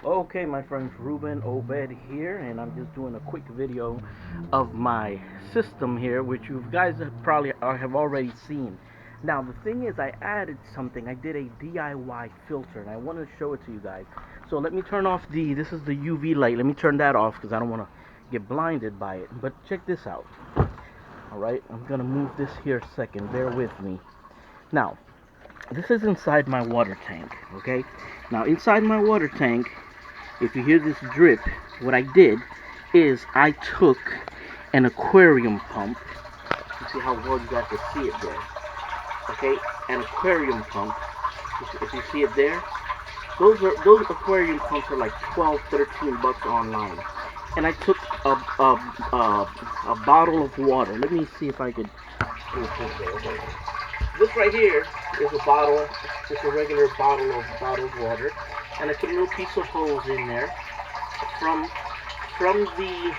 Okay, my friends, Ruben Obed here, and I'm just doing a quick video of my system here, which you guys have already seen. Now, the thing is, I added something. I did a DIY filter, and I want to show it to you guys. So let me turn off this is the UV light. Let me turn that off because I don't want to get blinded by it. But check this out. All right, I'm gonna move this here a second. Bear with me. Now, this is inside my water tank. Okay. Now, inside my water tank, if you hear this drip, what I did is I took an aquarium pump. You see how well you got to see it there. Okay, an aquarium pump. If you see it there, those aquarium pumps are like 12, 13 bucks online. And I took a bottle of water. Let me see if I could. Okay. This right here is a bottle, just a regular bottled water, and I put a little piece of hose in there from the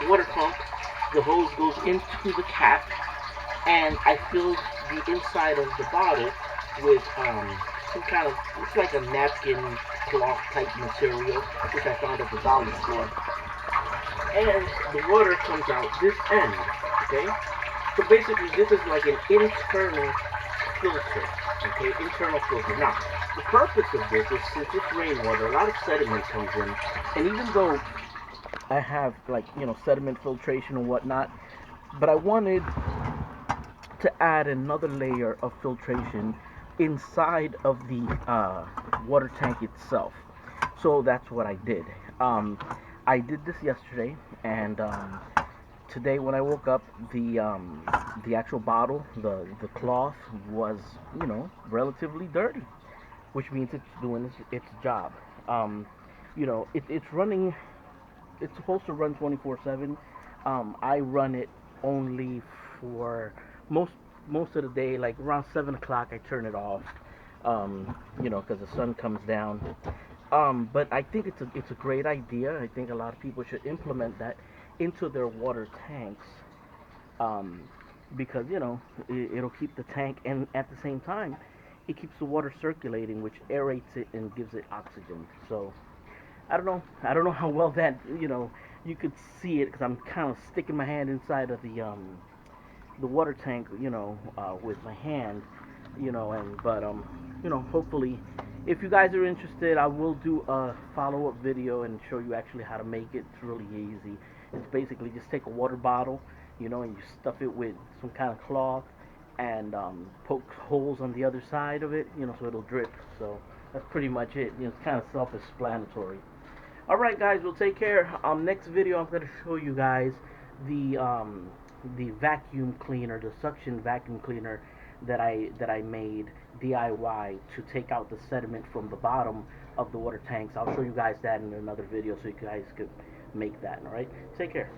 water pump. The hose goes into the cap, and I filled the inside of the bottle with some kind of, it's like a napkin cloth type material, which I found at the dollar store. And the water comes out this end. Okay, so basically this is like an internal filter. Okay, internal filter. Now, the purpose of this is, since it's rainwater, a lot of sediment comes in, and even though I have, like, sediment filtration and whatnot, but I wanted to add another layer of filtration inside of the water tank itself. So that's what I did. Um, I did this yesterday, and today when I woke up, the actual bottle, the cloth was, relatively dirty, which means it's doing its job. Um, it's running. It's supposed to run 24/7. I run it only for most most of the day. Like around 7 o'clock, I turn it off. Because the sun comes down. But I think it's a great idea. I think a lot of people should implement that into their water tanks. Um, because it'll keep the tank, and at the same time, it keeps the water circulating, which aerates it and gives it oxygen. So I don't know. I don't know how well that you could see it because I'm kind of sticking my hand inside of the water tank, with my hand, and but hopefully, if you guys are interested, I will do a follow-up video and show you actually how to make it. It's really easy. It's basically just take a water bottle, and you stuff it with some kind of cloth and poke holes on the other side of it, so it'll drip. So that's pretty much it. It's kind of self-explanatory. All right, guys. Well, take care. Next video, I'm gonna show you guys the um, the vacuum cleaner, the suction vacuum cleaner that I made DIY to take out the sediment from the bottom of the water tanks. I'll show you guys that in another video so you guys could make that. All right. Take care.